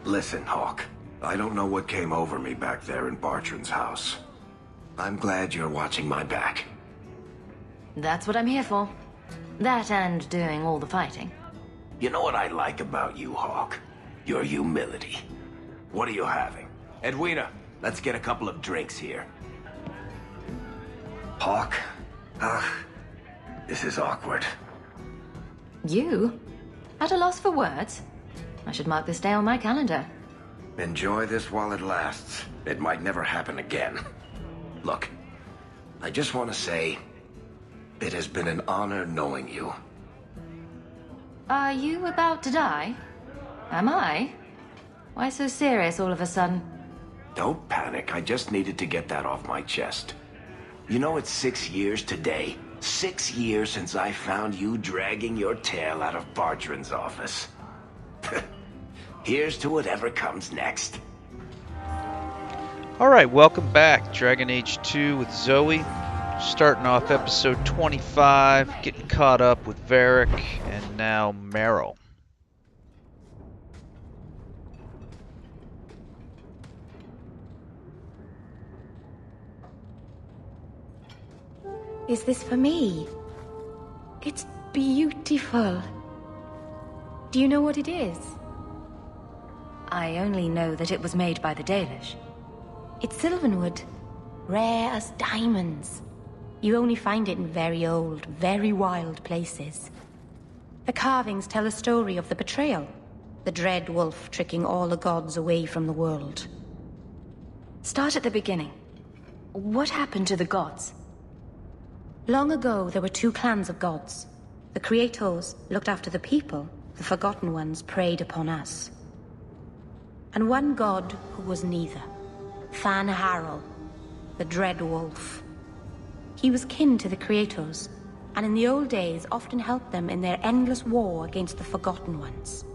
Listen, Hawke. I don't know what came over me back there in Bartran's house. I'm glad you're watching my back. That's what I'm here for. That and doing all the fighting. You know what I like about you, Hawke? Your humility. What are you having? Edwina, let's get a couple of drinks here. Hawke? This is awkward. You? At a loss for words? I should mark this day on my calendar. Enjoy this while it lasts. It might never happen again. Look, I just want to say, it has been an honor knowing you. Are you about to die? Am I? Why so serious all of a sudden? Don't panic, I just needed to get that off my chest. You know, it's 6 years today. 6 years since I found you dragging your tail out of Bartran's office. Here's to whatever comes next. Alright, welcome back. Dragon Age 2 with Zoe. Starting off episode 25, getting caught up with Varric, and now Meryl. Is this for me? It's beautiful. Do you know what it is? I only know that it was made by the Dalish. It's sylvanwood, rare as diamonds. You only find it in very old, very wild places. The carvings tell a story of the betrayal, the dread wolf tricking all the gods away from the world. Start at the beginning. What happened to the gods? Long ago, there were two clans of gods. The Creators looked after the people, the Forgotten Ones preyed upon us. And one god who was neither. Fan Harel, the Dread Wolf. He was kin to the Creators, and in the old days often helped them in their endless war against the Forgotten Ones.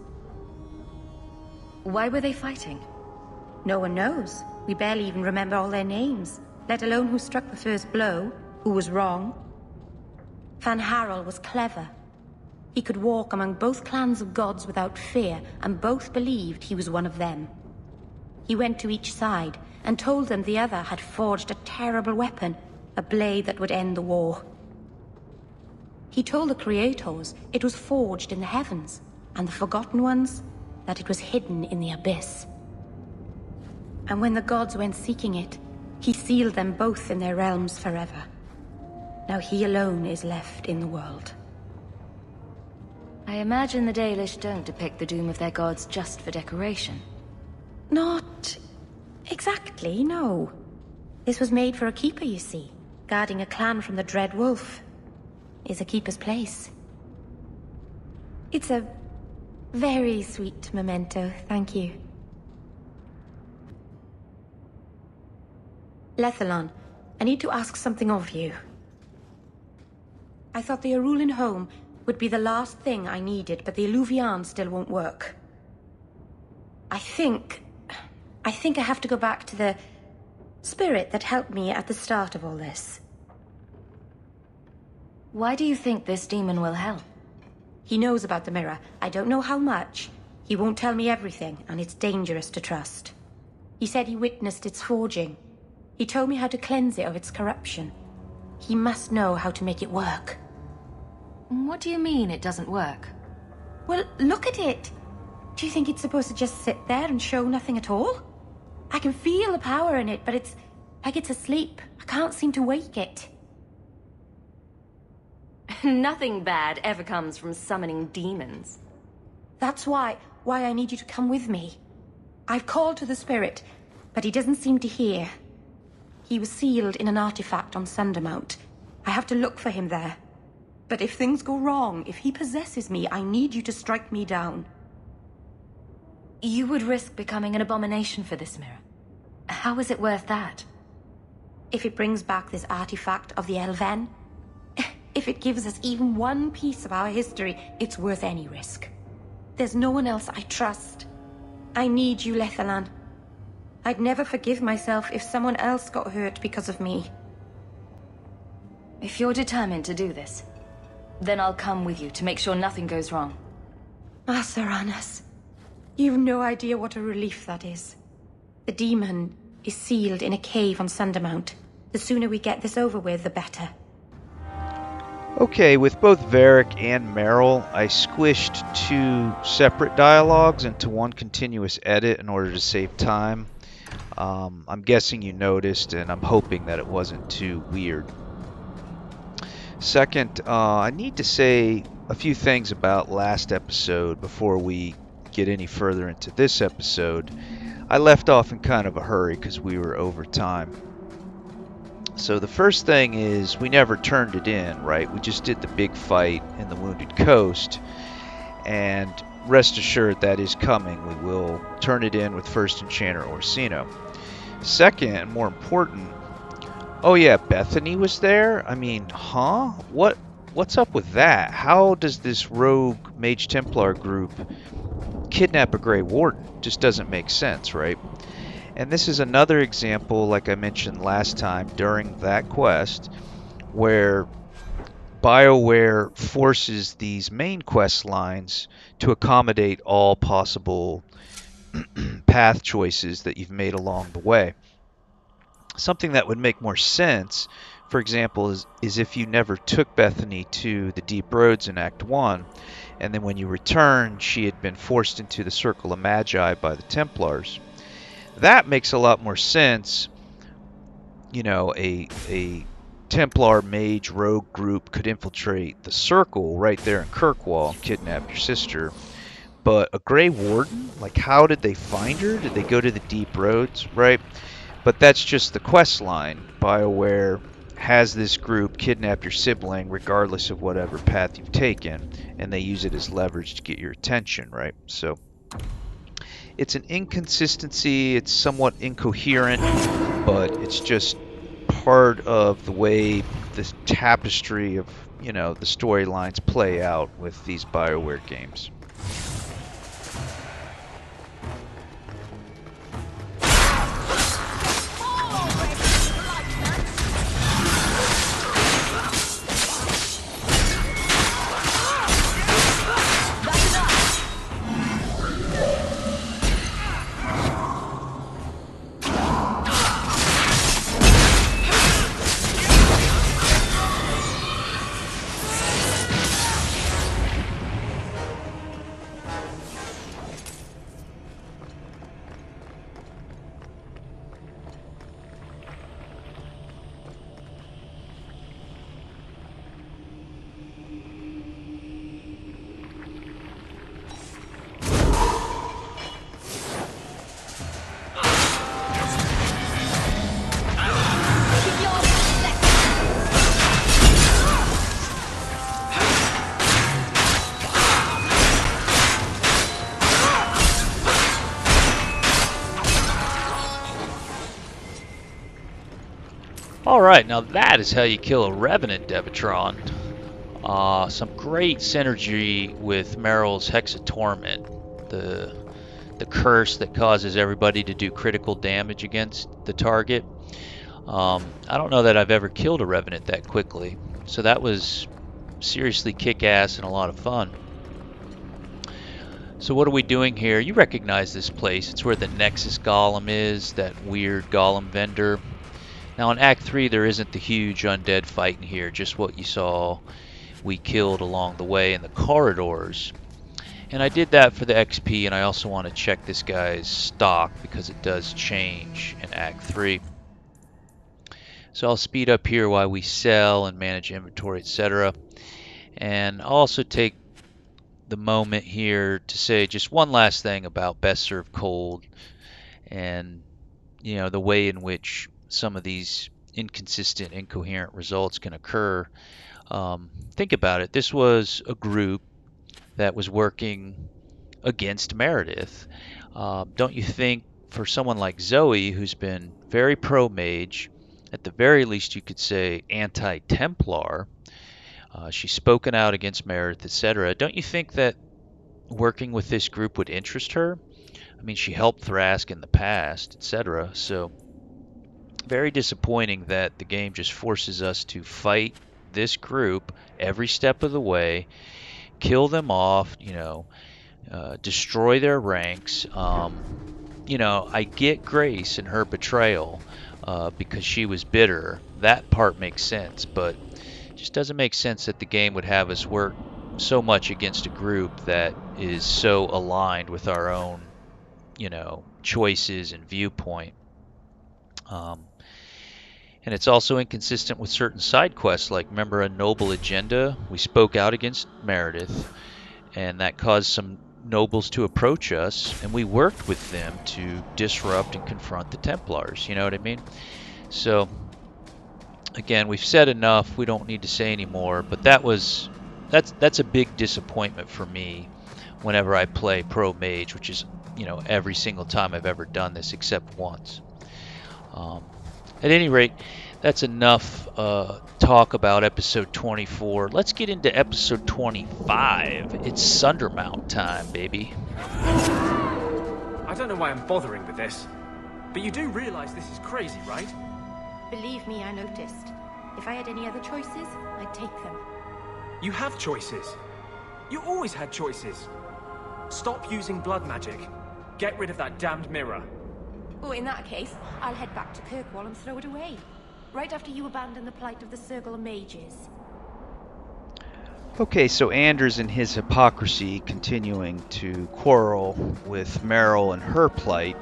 Why were they fighting? No one knows. We barely even remember all their names, let alone who struck the first blow, who was wrong. Fan Harel was clever. He could walk among both clans of gods without fear, and both believed he was one of them. He went to each side and told them the other had forged a terrible weapon, a blade that would end the war. He told the Creators it was forged in the heavens, and the Forgotten Ones that it was hidden in the abyss. And when the gods went seeking it, he sealed them both in their realms forever. Now he alone is left in the world. I imagine the Dalish don't depict the doom of their gods just for decoration. Not exactly, no. This was made for a keeper, you see. Guarding a clan from the Dread Wolf is a keeper's place. It's a very sweet memento, thank you. Lethalon, I need to ask something of you. I thought the Arulin home would be the last thing I needed, but the Illuvian still won't work. I think I have to go back to the spirit that helped me at the start of all this. Why do you think this demon will help? He knows about the mirror. I don't know how much. He won't tell me everything, and it's dangerous to trust. He said he witnessed its forging. He told me how to cleanse it of its corruption. He must know how to make it work. What do you mean it doesn't work? Well, look at it. Do you think it's supposed to just sit there and show nothing at all? I can feel the power in it, but it's like it's asleep. I can't seem to wake it. Nothing bad ever comes from summoning demons. That's why I need you to come with me. I've called to the spirit, but he doesn't seem to hear. He was sealed in an artifact on Sundermount. I have to look for him there. But if things go wrong, if he possesses me, I need you to strike me down. You would risk becoming an abomination for this mirror. How is it worth that? If it brings back this artifact of the Elven, if it gives us even one piece of our history, it's worth any risk. There's no one else I trust. I need you, Lethalon. I'd never forgive myself if someone else got hurt because of me. If you're determined to do this, then I'll come with you to make sure nothing goes wrong. Saranas. You've no idea what a relief that is. The demon is sealed in a cave on Sundermount. The sooner we get this over with, the better. Okay, with both Varric and Meryl, I squished 2 separate dialogues into one continuous edit in order to save time. I'm guessing you noticed, and I'm hoping that it wasn't too weird. Second, I need to say a few things about last episode before we get any further into this episode. I left off in kind of a hurry because we were over time. So the first thing is we never turned it in, right? We just did the big fight in the Wounded Coast, and rest assured that is coming. We will turn it in with First Enchanter Orsino. Second, and more important, oh yeah, Bethany was there? I mean, huh? What's up with that? How does this rogue Mage Templar group kidnap a Grey Warden? Just doesn't make sense, right? And this is another example, like I mentioned last time, during that quest, where BioWare forces these main quest lines to accommodate all possible path choices that you've made along the way. Something that would make more sense, for example, is if you never took Bethany to the Deep Roads in Act 1, and then when you returned, she had been forced into the Circle of Magi by the Templars. That makes a lot more sense. You know, a Templar mage rogue group could infiltrate the Circle right there in Kirkwall and kidnap your sister. But a Grey Warden? Like, how did they find her? Did they go to the Deep Roads, right? But that's just the quest line. BioWare has this group kidnap your sibling regardless of whatever path you've taken, and they use it as leverage to get your attention, right? So it's an inconsistency, it's somewhat incoherent, but it's just part of the way the tapestry of, you know, the storylines play out with these BioWare games. Alright, now that is how you kill a Revenant, Devatron. Some great synergy with Meryl's Hex of Torment, the curse that causes everybody to do critical damage against the target. I don't know that I've ever killed a Revenant that quickly, so that was seriously kick-ass and a lot of fun. So what are we doing here? You recognize this place. It's where the Nexus Golem is, that weird Golem vendor. Now in Act 3 there isn't the huge undead fight in here, just what you saw we killed along the way in the corridors. And I did that for the XP, and I also want to check this guy's stock because it does change in Act 3. So I'll speed up here while we sell and manage inventory, etc. And I'll also take the moment here to say just one last thing about Best Served Cold and, you know, the way in which some of these inconsistent, incoherent results can occur. Think about it. This was a group that was working against Meredith. Don't you think for someone like Zoe, who's been very pro-mage, at the very least you could say anti-Templar, she's spoken out against Meredith, etc. Don't you think that working with this group would interest her? I mean, she helped Thrask in the past, etc. So very disappointing that the game just forces us to fight this group every step of the way, kill them off, you know, destroy their ranks. You know, I get Grace and her betrayal because she was bitter. That part makes sense, but it just doesn't make sense that the game would have us work so much against a group that is so aligned with our own, you know, choices and viewpoint. And it's also inconsistent with certain side quests, like remember a noble agenda? We spoke out against Meredith, and that caused some nobles to approach us, and we worked with them to disrupt and confront the Templars. You know what I mean? So, again, we've said enough. We don't need to say any more. But that's a big disappointment for me whenever I play Pro Mage, which is, you know, every single time I've ever done this except once. At any rate, that's enough talk about episode 24. Let's get into episode 25. It's Sundermount time, baby. I don't know why I'm bothering with this, but you do realize this is crazy, right? Believe me, I noticed. If I had any other choices, I'd take them. You have choices. You always had choices. Stop using blood magic. Get rid of that damned mirror. Oh, in that case, I'll head back to Kirkwall and throw it away. Right after you abandon the plight of the Circle of Mages. Okay, so Anders and his hypocrisy continuing to quarrel with Meryl and her plight,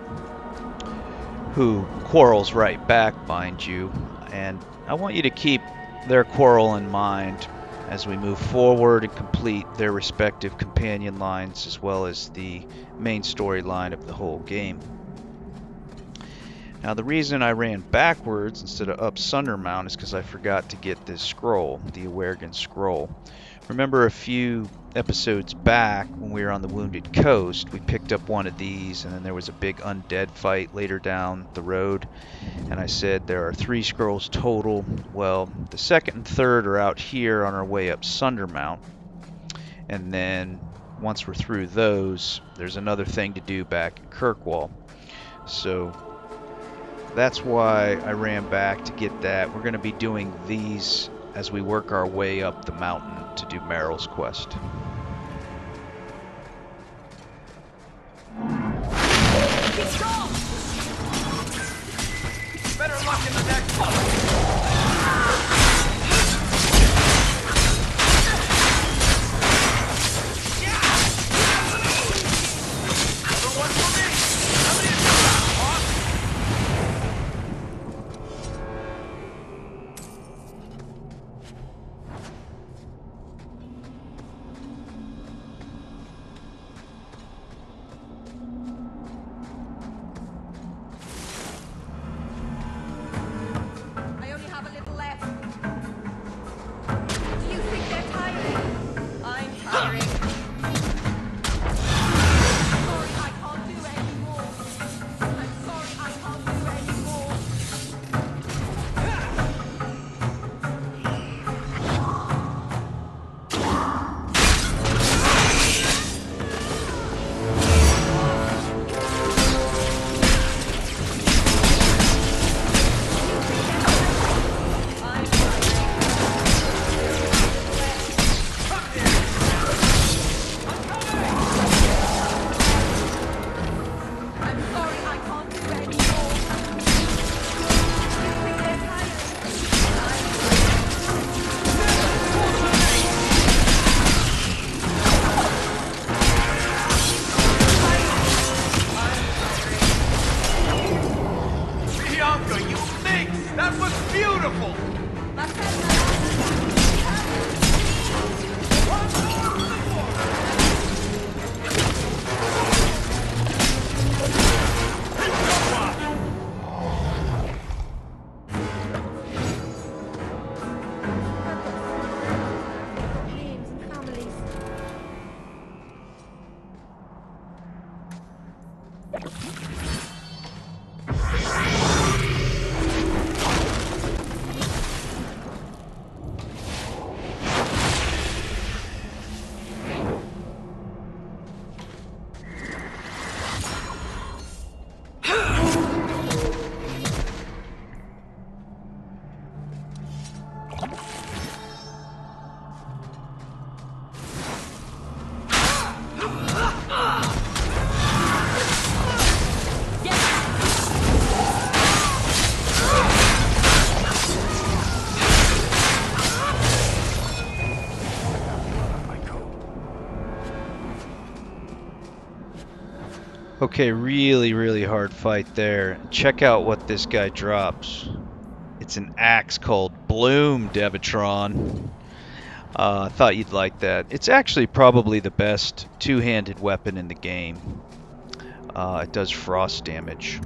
who quarrels right back, mind you, and I want you to keep their quarrel in mind as we move forward and complete their respective companion lines as well as the main storyline of the whole game. Now the reason I ran backwards instead of up Sundermount is because I forgot to get this scroll, the Awergan scroll. Remember a few episodes back when we were on the Wounded Coast, we picked up one of these and then there was a big undead fight later down the road, and I said there are 3 scrolls total. Well, the second and third are out here on our way up Sundermount, and then once we're through those, there's another thing to do back in Kirkwall. So that's why I ran back to get that. We're going to be doing these as we work our way up the mountain to do Meryl's quest. Better luck in the next one. Okay, really hard fight there. Check out what this guy drops. It's an axe called Bloom, Devatron. I thought you'd like that. It's actually probably the best two-handed weapon in the game. It does frost damage.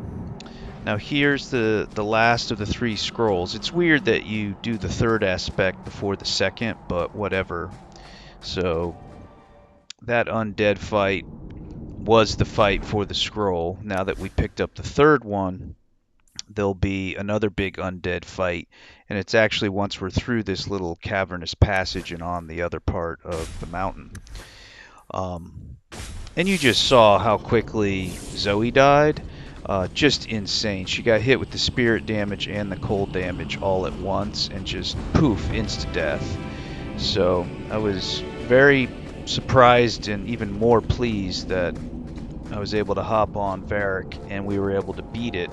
Now here's the last of the 3 scrolls. It's weird that you do the third aspect before the second, but whatever. So that undead fight was the fight for the scroll. Now that we picked up the third one, there'll be another big undead fight, and it's actually once we're through this little cavernous passage and on the other part of the mountain. And you just saw how quickly Zoe died. Just insane. She got hit with the spirit damage and the cold damage all at once and just poof, insta death. So I was very surprised and even more pleased that I was able to hop on Varric and we were able to beat it.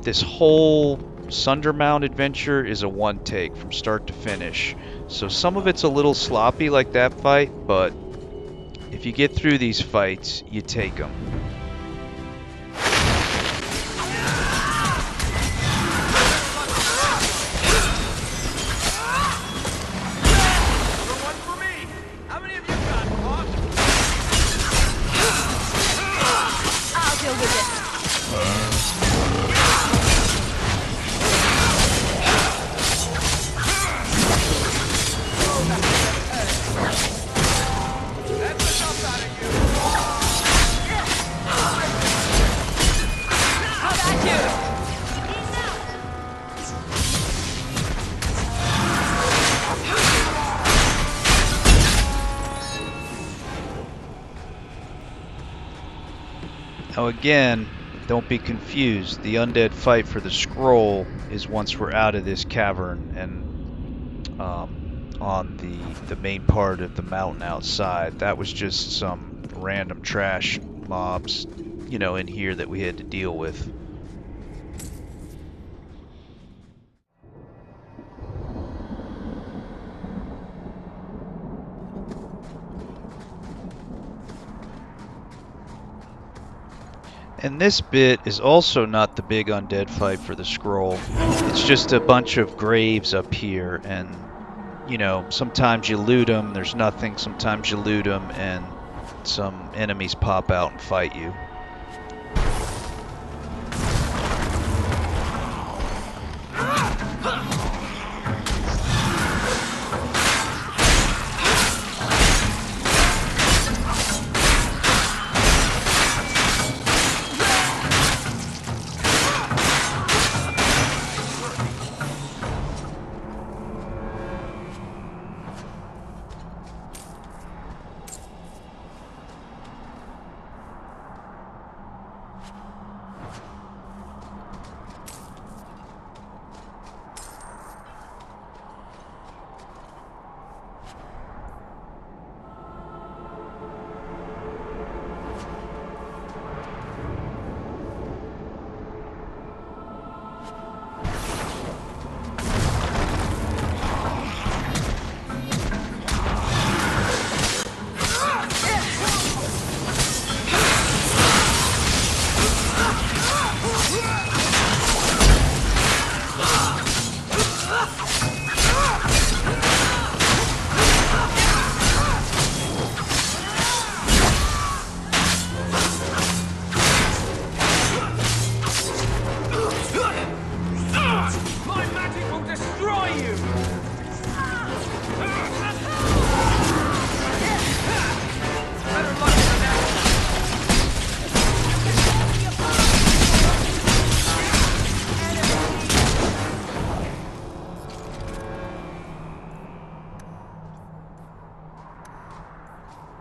This whole Sundermount adventure is a one take from start to finish. So some of it's a little sloppy like that fight, but if you get through these fights, you take them. Now again, don't be confused. The undead fight for the scroll is once we're out of this cavern and on the main part of the mountain outside. That was just some random trash mobs, you know, in here that we had to deal with. And this bit is also not the big undead fight for the scroll. It's just a bunch of graves up here, and you know, sometimes you loot them, there's nothing, sometimes you loot them, and some enemies pop out and fight you.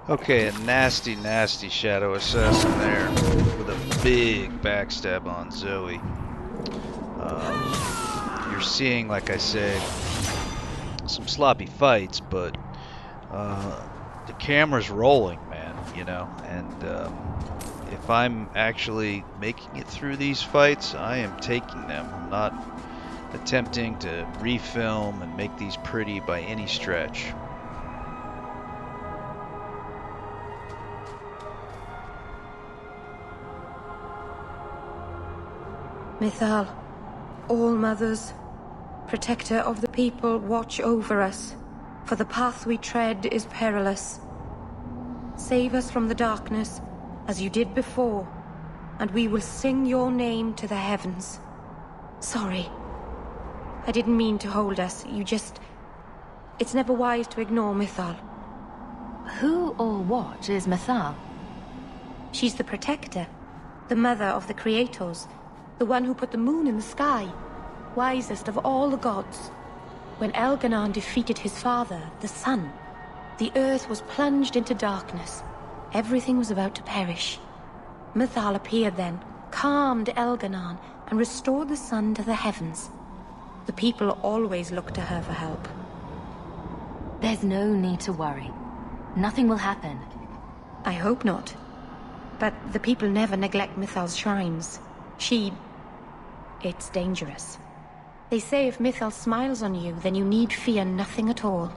Okay, a nasty Shadow Assassin there with a big backstab on Zoe. You're seeing, like I say, some sloppy fights, but the camera's rolling, man, you know, and if I'm actually making it through these fights, I am taking them. I'm not attempting to refilm and make these pretty by any stretch. Mythal, all mothers, protector of the people, watch over us, for the path we tread is perilous. Save us from the darkness, as you did before, and we will sing your name to the heavens. Sorry. I didn't mean to hold us, It's never wise to ignore Mythal. Who or what is Mythal? She's the protector, the mother of the creators, the one who put the moon in the sky, wisest of all the gods. When Elganon defeated his father, the sun, the earth was plunged into darkness. Everything was about to perish. Mythal appeared then, calmed Elganon, and restored the sun to the heavens. The people always looked to her for help. There's no need to worry. Nothing will happen. I hope not. But the people never neglect Mythal's shrines. It's dangerous. They say if Mythal smiles on you, then you need fear nothing at all.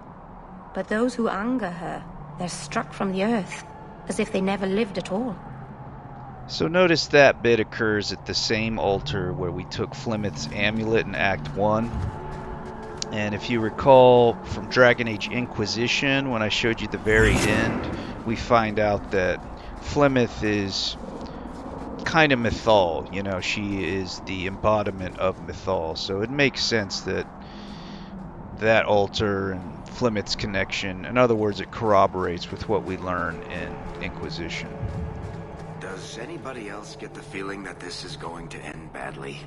But those who anger her, they're struck from the earth, as if they never lived at all. So notice that bit occurs at the same altar where we took Flemeth's amulet in Act 1. And if you recall from Dragon Age Inquisition, when I showed you the very end, we find out that Flemeth is kind of Mythal. You know, she is the embodiment of Mythal. So it makes sense that that altar and Flemeth's connection, in other words, it corroborates with what we learn in Inquisition. Does anybody else get the feeling that this is going to end badly?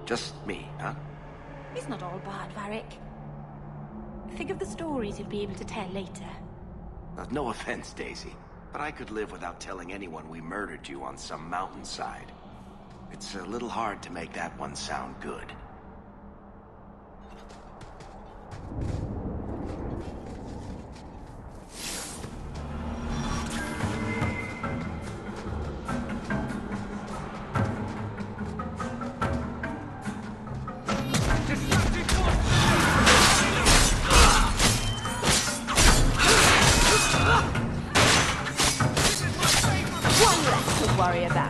Just me, huh? It's not all bad, Varric. Think of the stories you'll be able to tell later. No offense, Daisy, but I could live without telling anyone we murdered you on some mountainside. It's a little hard to make that one sound good. Worry about.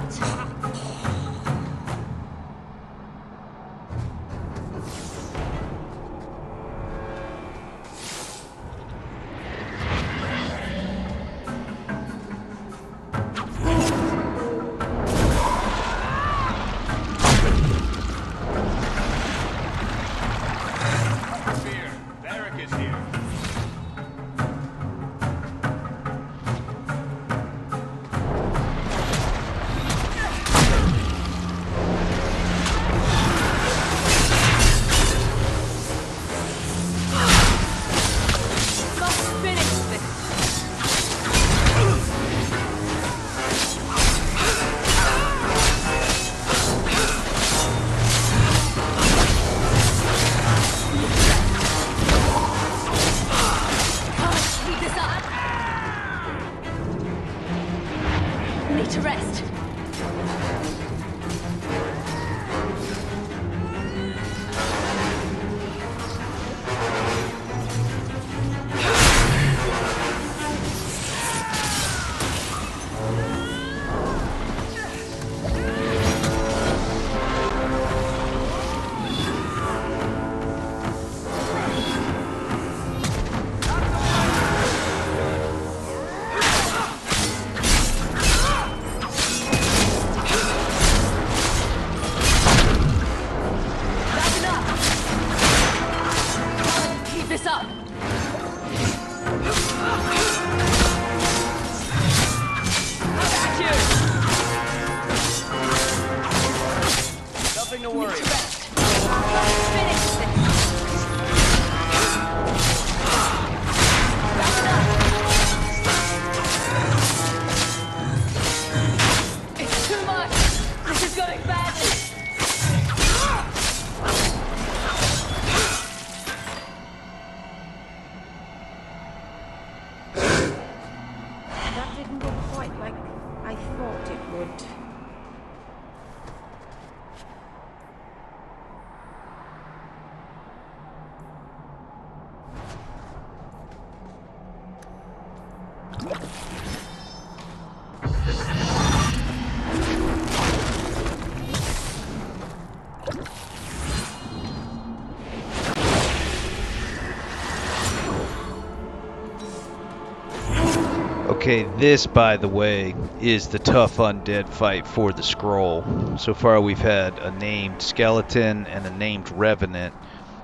Okay, this, by the way, is the tough undead fight for the scroll. So far we've had a named skeleton and a named revenant,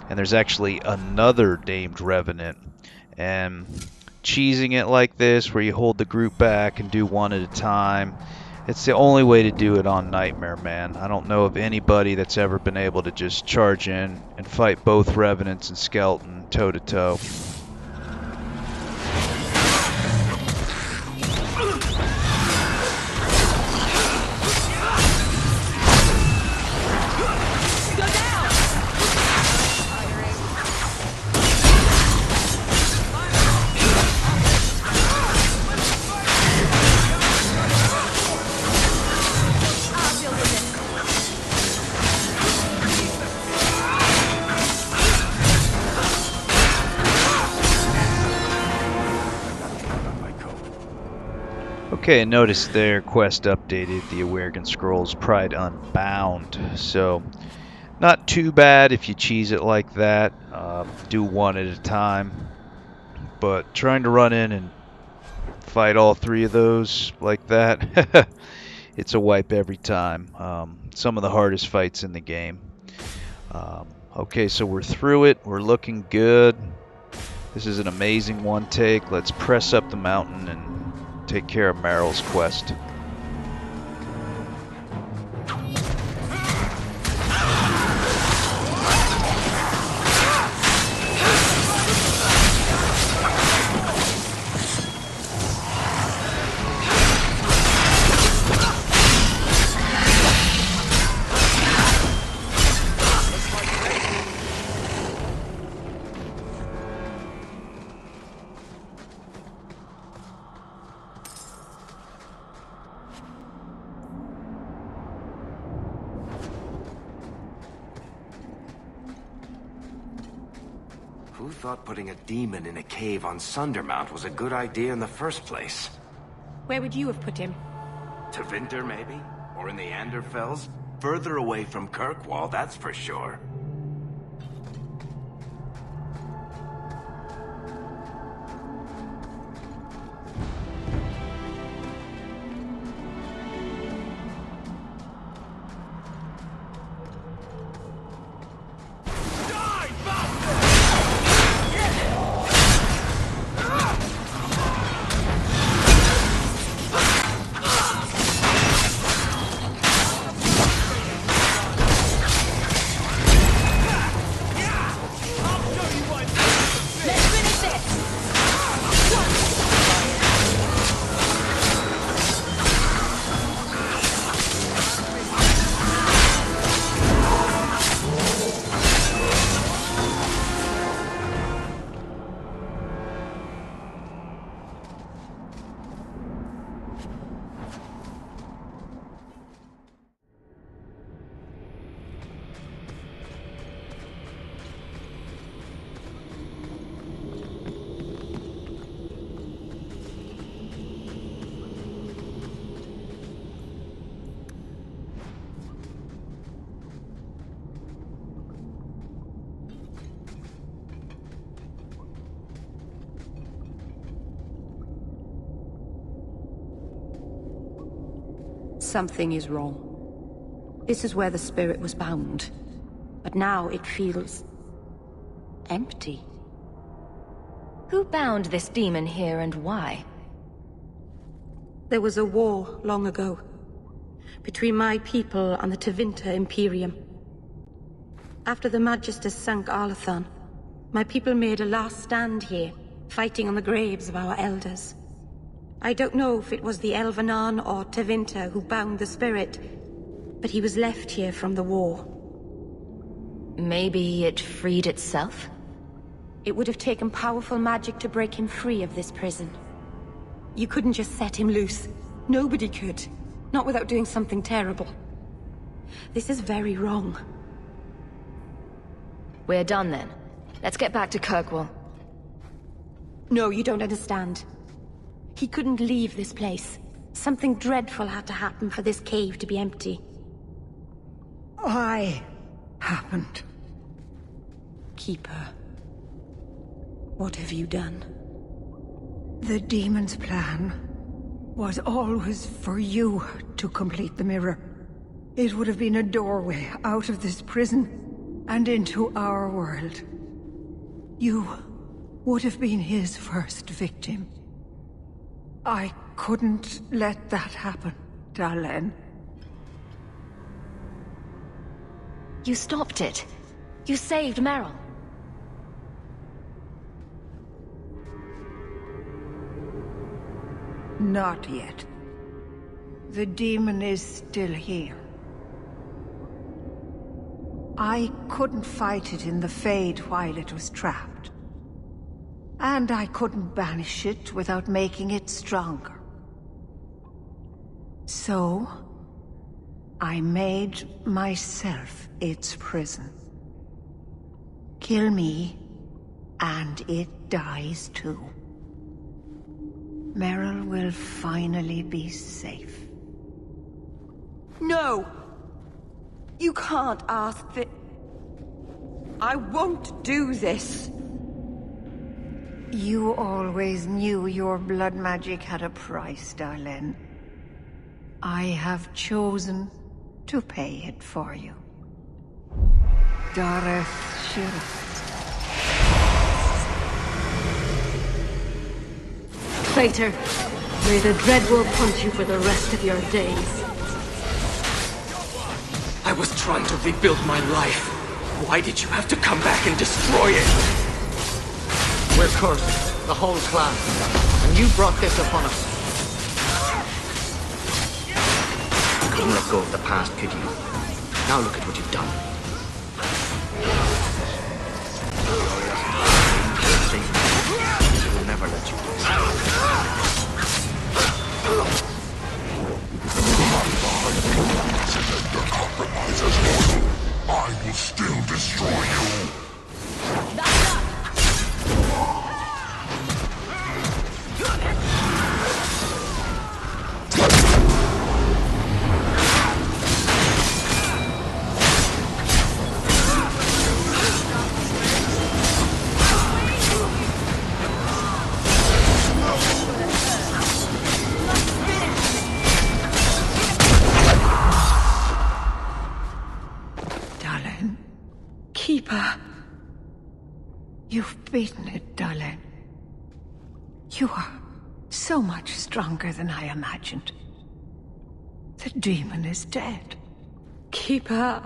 and there's actually another named revenant. And cheesing it like this, where you hold the group back and do one at a time, it's the only way to do it on Nightmare, man. I don't know of anybody that's ever been able to just charge in and fight both revenants and skeleton toe to toe. Okay, notice their quest updated the Awaregan Scrolls Pride Unbound, so not too bad if you cheese it like that. Do one at a time, but trying to run in and fight all three of those like that, it's a wipe every time. Some of the hardest fights in the game. Okay, so we're through it. We're looking good. This is an amazing one take. Let's press up the mountain and take care of Meryl's quest. Who thought putting a demon in a cave on Sundermount was a good idea in the first place? Where would you have put him? To Winter, maybe? Or in the Anderfells? Further away from Kirkwall, that's for sure. Something is wrong. This is where the spirit was bound. But now it feels empty. Who bound this demon here and why? There was a war long ago between my people and the Tevinter Imperium. After the Magisters sank Arlathan, my people made a last stand here, fighting on the graves of our elders. I don't know if it was the Elvenan or Tevinter who bound the spirit, but he was left here from the war. Maybe it freed itself? It would have taken powerful magic to break him free of this prison. You couldn't just set him loose. Nobody could. Not without doing something terrible. This is very wrong. We're done then. Let's get back to Kirkwall. No, you don't understand. He couldn't leave this place. Something dreadful had to happen for this cave to be empty. Why happened? Keeper, what have you done? The demon's plan was always for you to complete the mirror. It would have been a doorway out of this prison and into our world. You would have been his first victim. I couldn't let that happen, Dalen. You stopped it. You saved Meryl. Not yet. The demon is still here. I couldn't fight it in the Fade while it was trapped. And I couldn't banish it without making it stronger. So, I made myself its prison. Kill me, and it dies too. Meryl will finally be safe. No! You can't ask that. I won't do this. You always knew your blood magic had a price, Darlene. I have chosen to pay it for you. Dareth Shirith. Traitor, may the Dreadwolf hunt you for the rest of your days. I was trying to rebuild my life. Why did you have to come back and destroy it? We're cursed, the whole clan, and you brought this upon us. You couldn't let go of the past, could you? Now look at what you've done. We'll never let you do. The compromise is loyal. I will still destroy you. You've beaten it, Darlene. You are so much stronger than I imagined. The demon is dead. Keeper,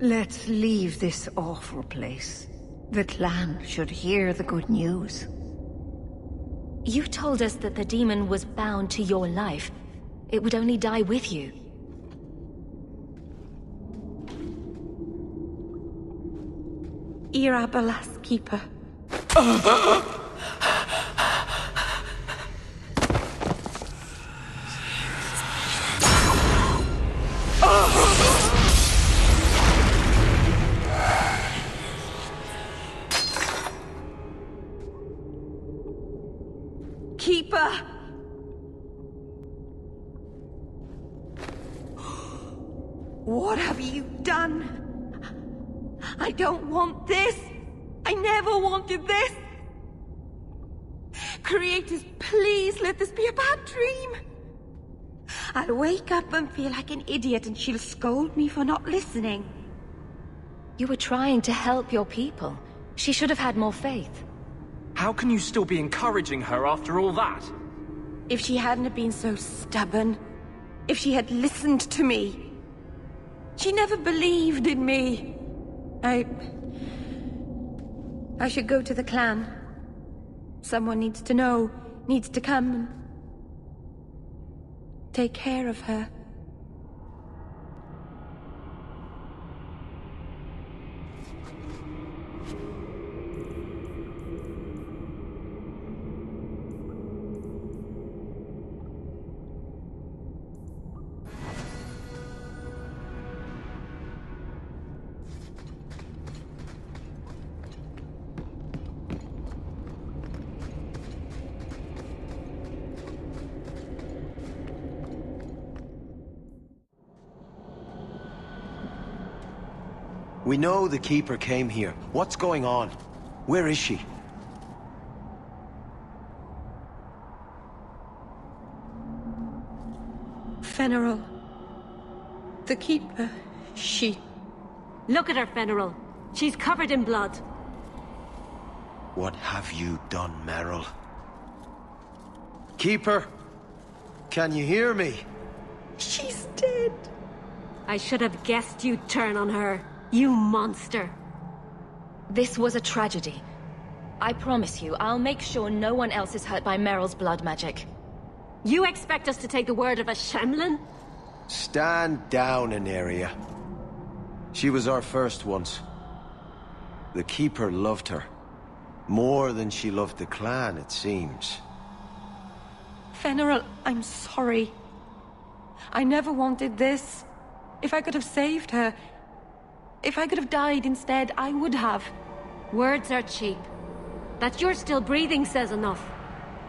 Let's leave this awful place. The clan should hear the good news. You told us that the demon was bound to your life. It would only die with you. Irabalas, Keeper. Keeper! What have you done? I don't want this! I never wanted this! Creators, please let this be a bad dream! I'll wake up and feel like an idiot and she'll scold me for not listening. You were trying to help your people. She should have had more faith. How can you still be encouraging her after all that? If she hadn't have been so stubborn, if she had listened to me. She never believed in me. I should go to the clan. Someone needs to know, needs to come and take care of her. We know the Keeper came here. What's going on? Where is she? Fenrir. The Keeper, she... Look at her, Fenrir. She's covered in blood. What have you done, Merrill? Keeper, can you hear me? She's dead. I should have guessed you'd turn on her, you monster. This was a tragedy. I promise you, I'll make sure no one else is hurt by Meryl's blood magic. You expect us to take the word of a Shemlin? Stand down, Aneria. She was our first once. The Keeper loved her. More than she loved the clan, it seems. Fenrir, I'm sorry. I never wanted this. If I could have saved her, if I could have died instead, I would have. Words are cheap. That you're still breathing says enough.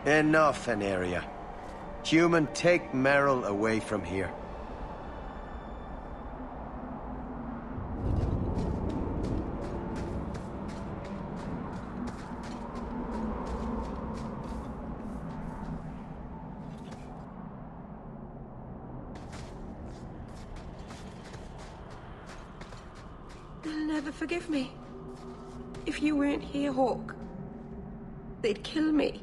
Enough, Aneria. Human, take Merrill away from here. They'll never forgive me. If you weren't here, Hawke, they'd kill me.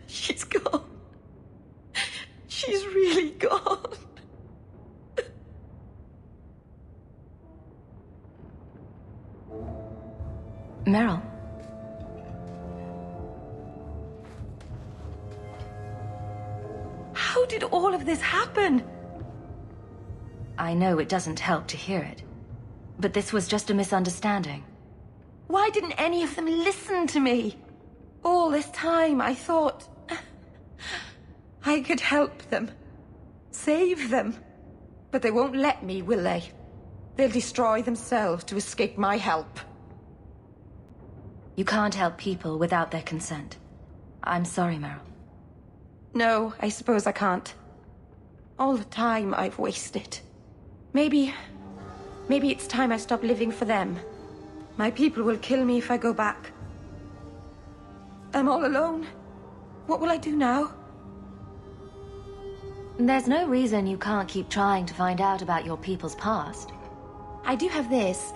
She's gone. She's really gone. Meryl. How did all of this happen? I know it doesn't help to hear it, but this was just a misunderstanding. Why didn't any of them listen to me? All this time, I thought... I could help them. Save them. But they won't let me, will they? They'll destroy themselves to escape my help. You can't help people without their consent. I'm sorry, Meryl. No, I suppose I can't. All the time I've wasted. Maybe it's time I stop living for them. My people will kill me if I go back. I'm all alone. What will I do now? There's no reason you can't keep trying to find out about your people's past. I do have this.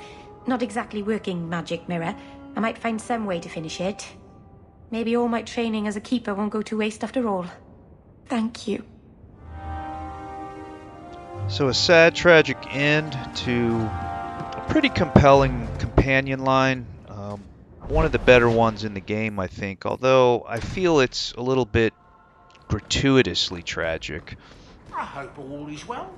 Not exactly working magic mirror. I might find some way to finish it. Maybe all my training as a keeper won't go to waste after all. Thank you. So a sad, tragic end to a pretty compelling companion line. One of the better ones in the game, I think, although I feel it's a little bit gratuitously tragic. I hope all is well.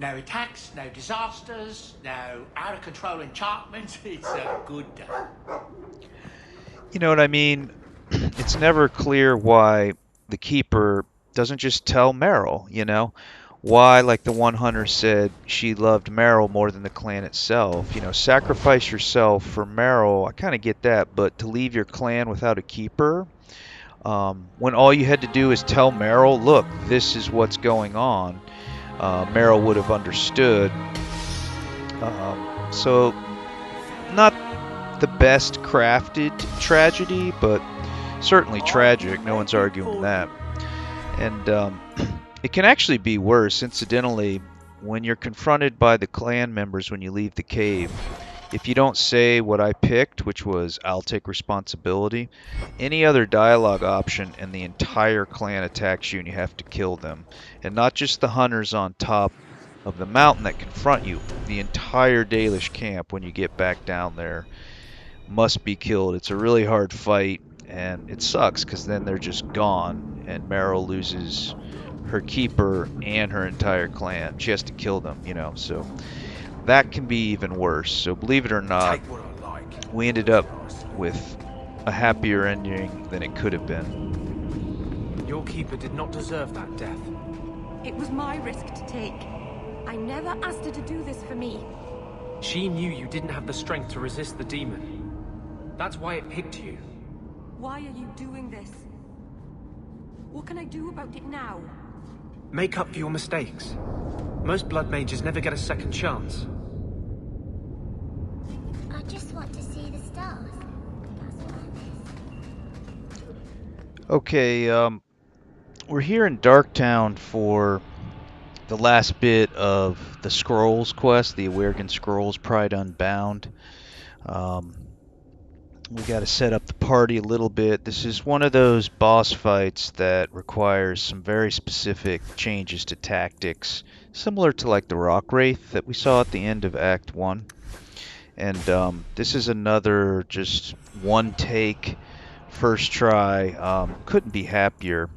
No attacks, no disasters, no out-of-control enchantments. It's a good day. You know what I mean? It's never clear why the Keeper doesn't just tell Meryl, you know? Why, like the one hunter said, she loved Meryl more than the clan itself. You know, sacrifice yourself for Meryl, I kind of get that, but to leave your clan without a Keeper, when all you had to do is tell Meryl, look, this is what's going on, Meryl would have understood. So, not the best crafted tragedy, but certainly tragic. No one's arguing that. And it can actually be worse. Incidentally, when you're confronted by the clan members when you leave the cave, if you don't say what I picked, which was I'll take responsibility, any other dialogue option and the entire clan attacks you and you have to kill them. And not just the hunters on top of the mountain that confront you. The entire Dalish camp, when you get back down there, must be killed. It's a really hard fight, and it sucks because then they're just gone, and Meryl loses her Keeper and her entire clan. She has to kill them, you know, so that can be even worse. So believe it or not, we ended up with a happier ending than it could have been. Your Keeper did not deserve that death. It was my risk to take. I never asked her to do this for me. She knew you didn't have the strength to resist the demon. That's why it picked you. Why are you doing this? What can I do about it now? Make up for your mistakes. Most blood mages never get a second chance. I just want to see the stars. That's what I miss. Okay, we're here in Darktown for the last bit of the Scrolls quest, the Awaregan Scrolls Pride Unbound. We got to set up the party a little bit. This is one of those boss fights that requires some very specific changes to tactics, similar to like the Rock Wraith that we saw at the end of Act 1. And this is another just one take, first try. Couldn't be happier.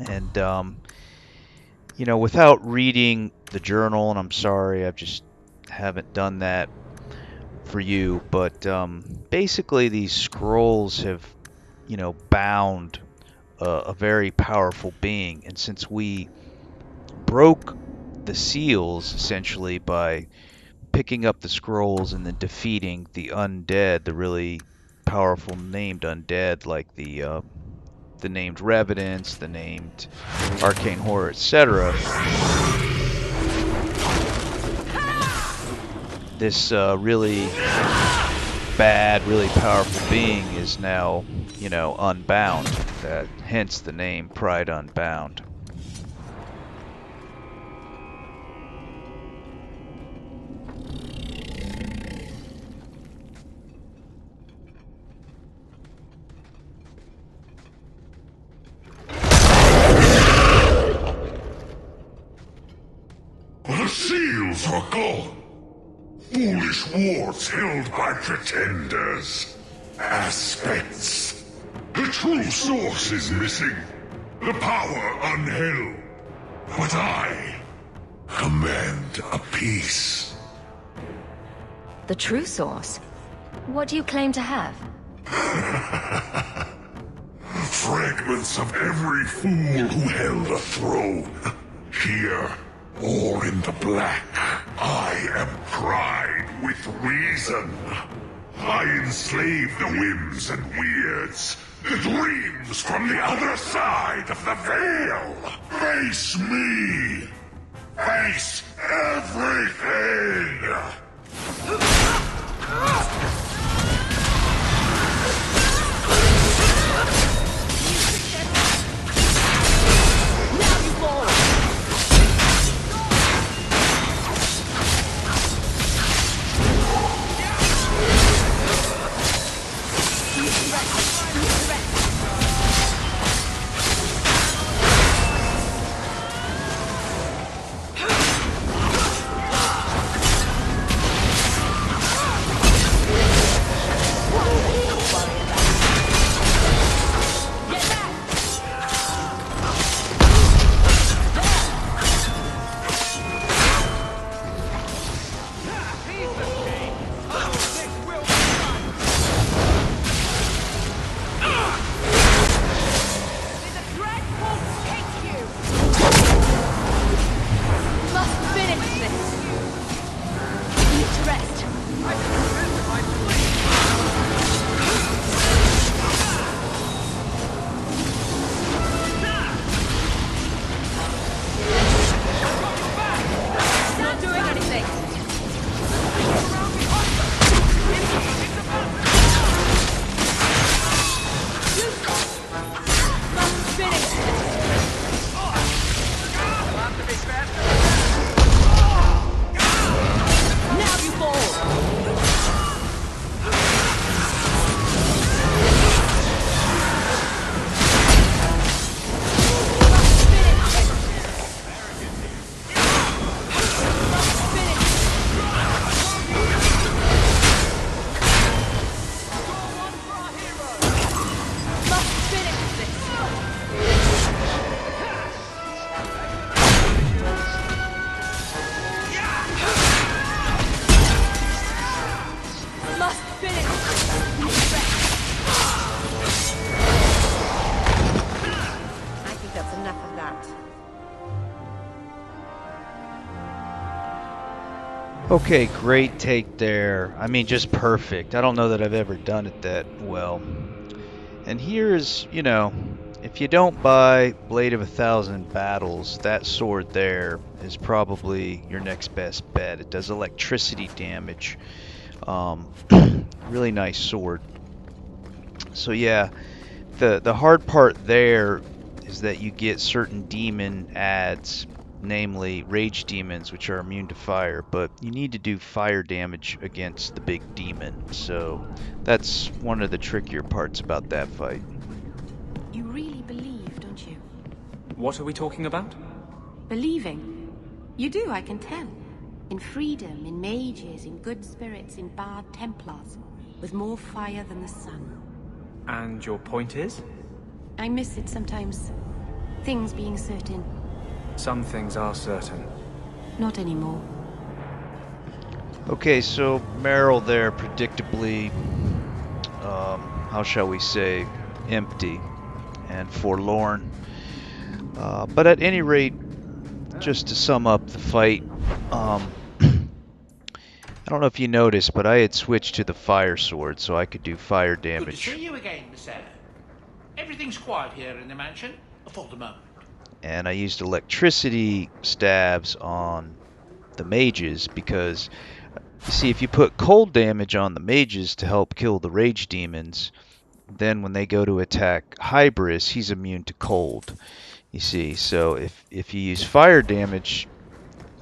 And you know, without reading the journal, and I'm sorry, I just haven't done that for you, but basically these scrolls have, you know, bound a very powerful being, and since we broke the seals essentially by picking up the scrolls and then defeating the undead, the really powerful named undead like the named Revenants, the named Arcane Horror, etc. This really bad, really powerful being is now, you know, unbound. Hence the name Pride Unbound. The seals are gone. Foolish wards held by pretenders. Aspects. The true source is missing. The power unheld. But I command a peace. The true source? What do you claim to have? Fragments of every fool who held a throne. Here, all in the black. I am pride with reason. I enslave the whims and weirds, the dreams from the other side of the veil. Face me. Face everything. Okay, great take there. I mean, just perfect. I don't know that I've ever done it that well. And here's, if you don't buy Blade of 1,000 Battles, that sword there is probably your next best bet. It does electricity damage. Really nice sword. So yeah, the hard part there is that you get certain demon adds, namely rage demons, which are immune to fire, but you need to do fire damage against the big demon. So that's one of the trickier parts about that fight. You really believe, don't you? What are we talking about? Believing. You do, I can tell. In freedom, in mages, in good spirits, in bad Templars, with more fire than the sun. And your point is? I miss it sometimes. Things being certain. Some things are certain. Not anymore. Okay, so Meryl there, predictably, how shall we say, empty and forlorn. But at any rate, just to sum up the fight, I don't know if you noticed, but I had switched to the fire sword so I could do fire damage. Good to see you again, Miss Ella. Everything's quiet here in the mansion, for the moment. And I used electricity stabs on the mages because, you see, if you put cold damage on the mages to help kill the rage demons, then when they go to attack Hybris, he's immune to cold. You see, so if you use fire damage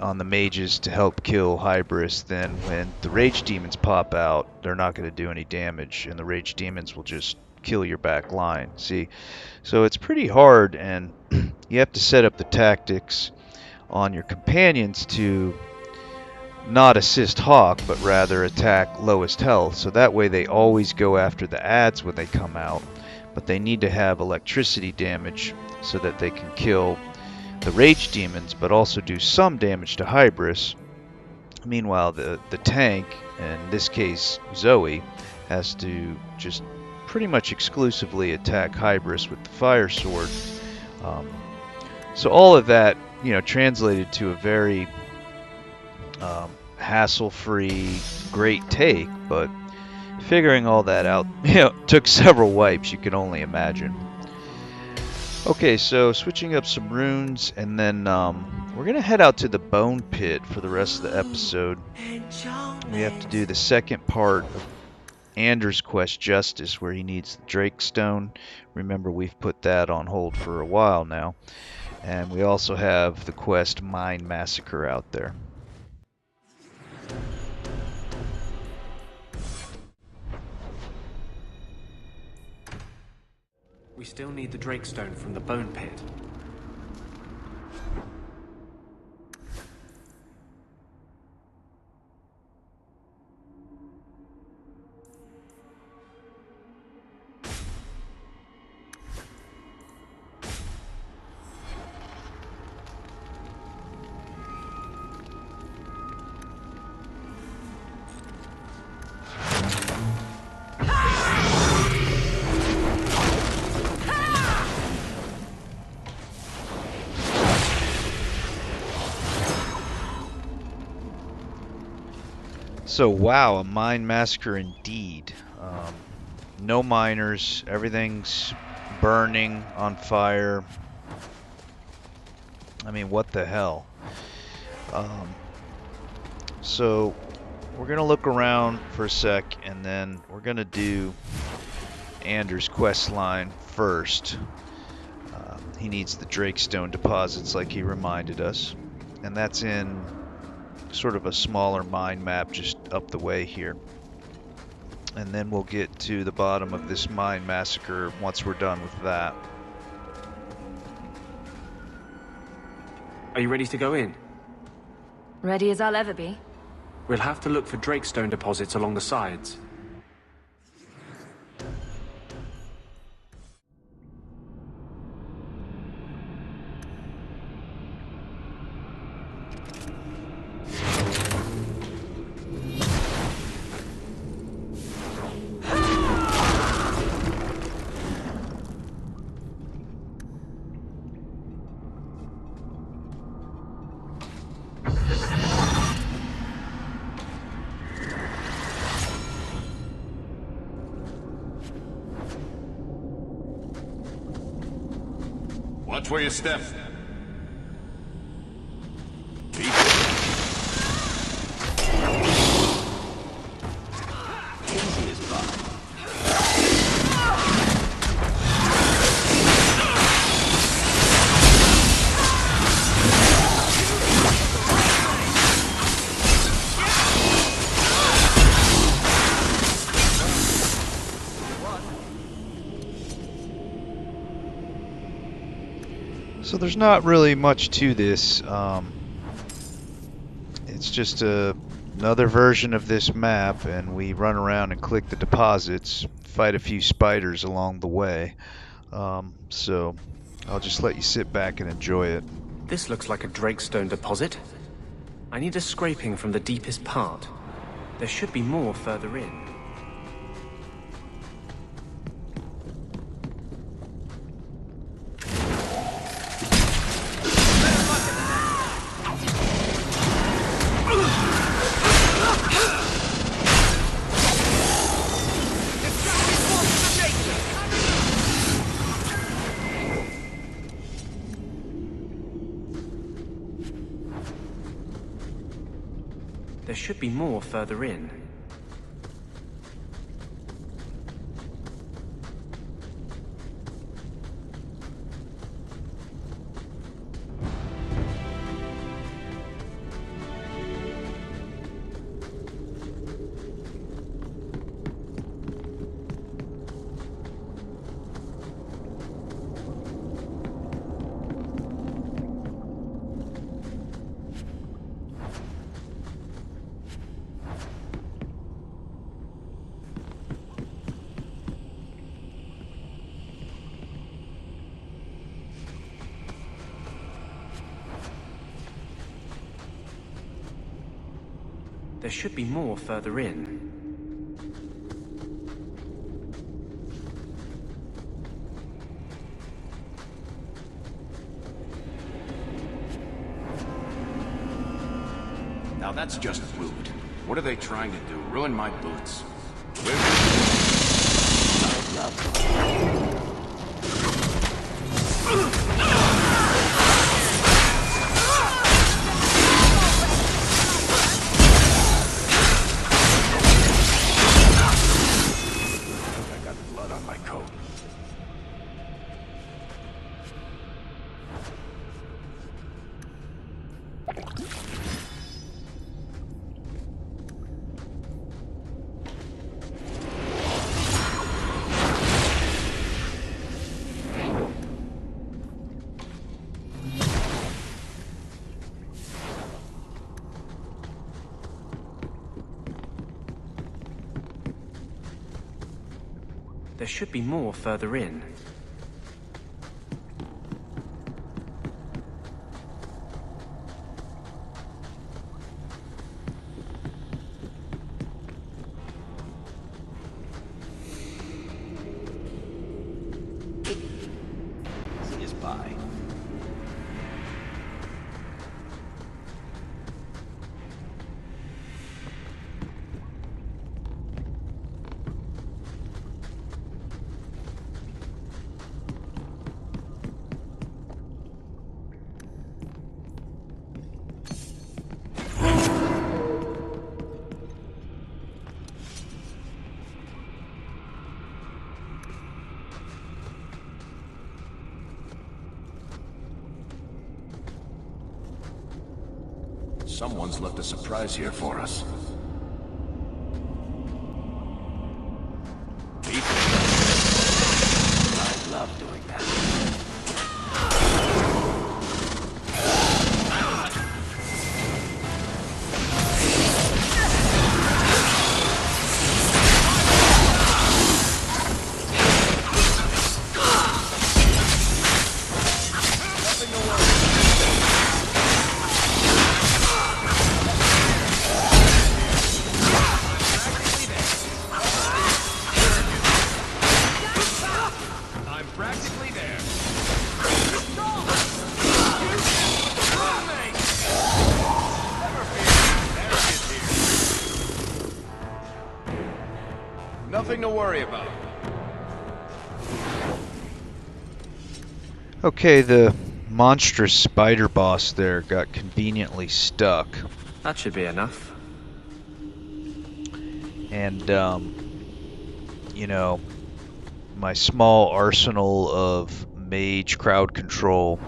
on the mages to help kill Hybris, then when the rage demons pop out, they're not going to do any damage, and the rage demons will just kill your back line. See, so it's pretty hard, and you have to set up the tactics on your companions to not assist Hawke, but rather attack lowest health, so that way they always go after the adds when they come out, but they need to have electricity damage so that they can kill the rage demons, but also do some damage to Hybris. Meanwhile, the tank, in this case Zoe, has to just pretty much exclusively attack Hybris with the fire sword. So all of that, translated to a very hassle-free, great take, but figuring all that out, took several wipes, you can only imagine. Okay, so switching up some runes, and then we're going to head out to the Bone Pit for the rest of the episode. We have to do the second part of Anders' quest, Justice, where he needs the Drake Stone. Remember, we've put that on hold for a while now. And we also have the quest Mine Massacre out there. We still need the Drake Stone from the Bone Pit. So wow, a mine massacre indeed. No miners, everything's burning on fire. I mean, what the hell? So we're gonna look around for a sec, and then we're gonna do Anders' quest line first. He needs the Drakestone deposits, like he reminded us, and that's in sort of a smaller mine map just up the way here. And then we'll get to the bottom of this mine massacre once we're done with that. Are you ready to go in? Ready as I'll ever be. We'll have to look for Drakestone deposits along the sides. Watch where you step. Easy as pie. So there's not really much to this. It's just another version of this map, and we run around and click the deposits, fight a few spiders along the way. So I'll just let you sit back and enjoy it. This looks like a Drakestone deposit. I need a scraping from the deepest part. There should be more further in. There should be more further in. There should be more further in. Now that's just rude. What are they trying to do? Ruin my boots? I got blood on my coat. There should be more further in. Easy as pie. Someone's left a surprise here for us. I love doing that. Nothing to worry about. Okay, the monstrous spider boss there got conveniently stuck. That should be enough. And, you know, my small arsenal of mage crowd control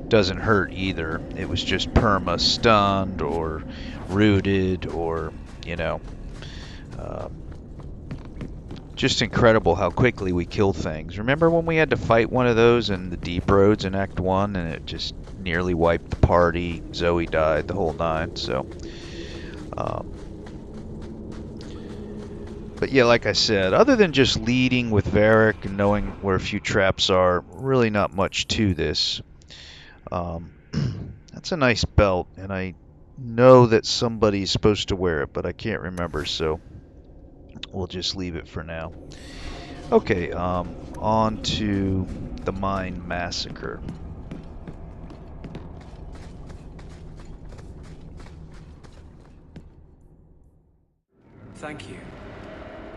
doesn't hurt either. It was just perma stunned or rooted or, you know, just incredible how quickly we kill things. Remember when we had to fight one of those in the deep roads in Act 1 and it just nearly wiped the party? Zoe died, the whole nine. So, but yeah, like I said, other than just leading with Varric and knowing where a few traps are, really not much to this. That's a nice belt, and I know that somebody's supposed to wear it, but I can't remember, so we'll just leave it for now. Okay, on to the Mine Massacre. Thank you.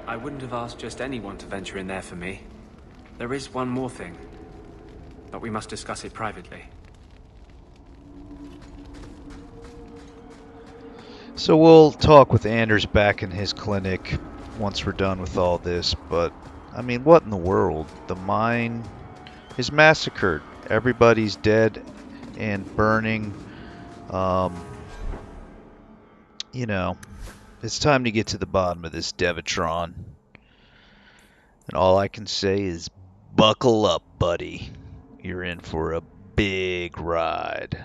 I wouldn't have asked just anyone to venture in there for me. There is one more thing, but we must discuss it privately. So we'll talk with Anders back in his clinic once we're done with all this, but I mean, what in the world? The mine is massacred. Everybody's dead and burning. You know, it's time to get to the bottom of this Devatron. And all I can say is buckle up, buddy. You're in for a big ride.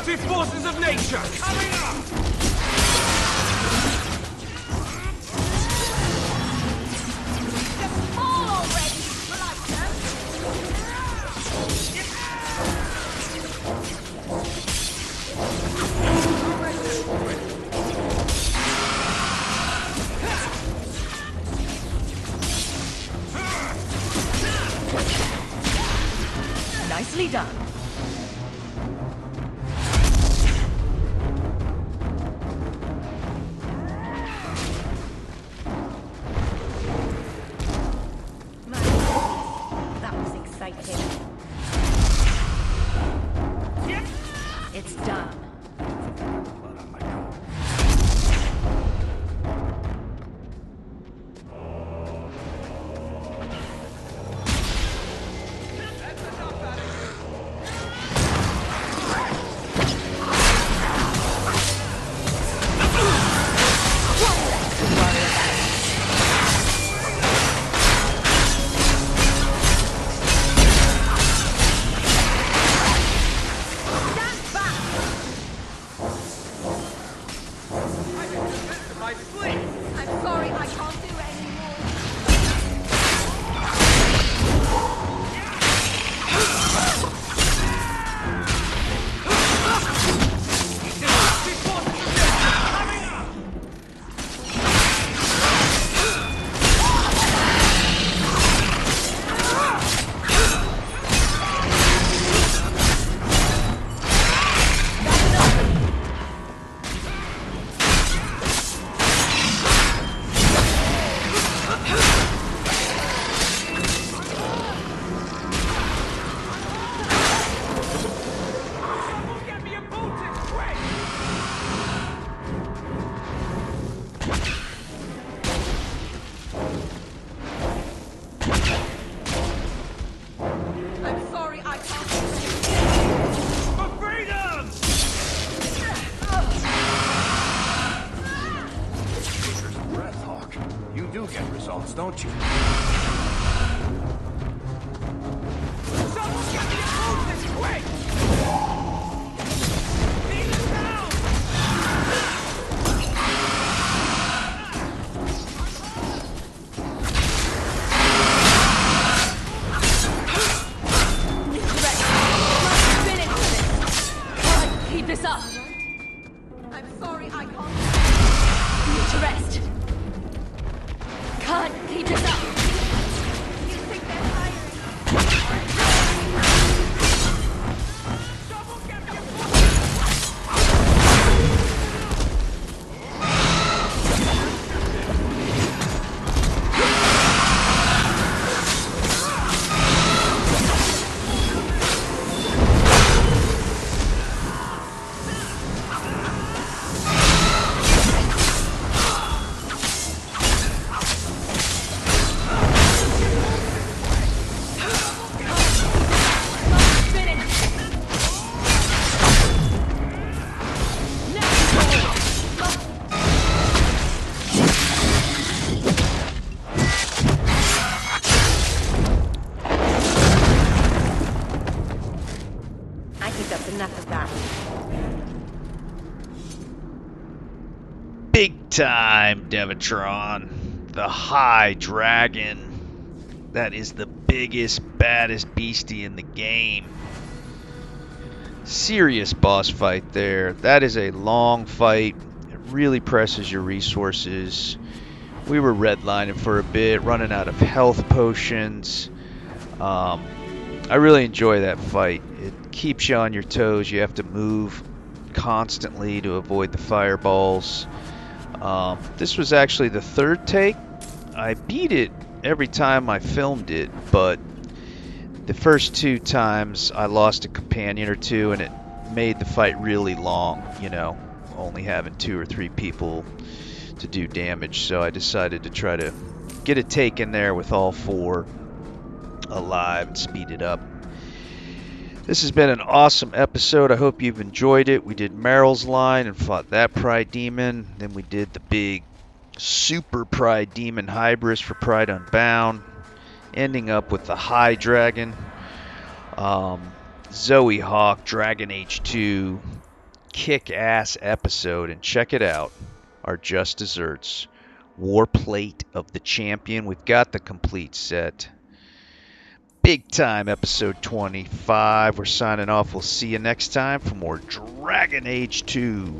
destructive forces of nature coming up! Nicely done. That was exciting. It's done. Don't you? Keep this up. I'm sorry, I can't. You need to rest. Can't keep this up. You think they're hiring? Big time, Devatron. The High Dragon. That is the biggest, baddest beastie in the game. Serious boss fight there. That is a long fight. It really presses your resources. We were redlining for a bit, running out of health potions. I really enjoy that fight. It keeps you on your toes. You have to move constantly to avoid the fireballs. This was actually the third take. I beat it every time I filmed it, but the first two times I lost a companion or two and it made the fight really long, you know, only having 2 or 3 people to do damage. So I decided to try to get a take in there with all 4 alive and speed it up. This has been an awesome episode. I hope you've enjoyed it. We did Meryl's line and fought that Pride Demon. Then we did the big Super Pride Demon Hybris for Pride Unbound. Ending up with the High Dragon. Zoe Hawke, Dragon H2. kick-ass episode, and check it out. Our Just Desserts. Warplate of the Champion. We've got the complete set. Big time episode 25. We're signing off. We'll see you next time for more Dragon Age 2.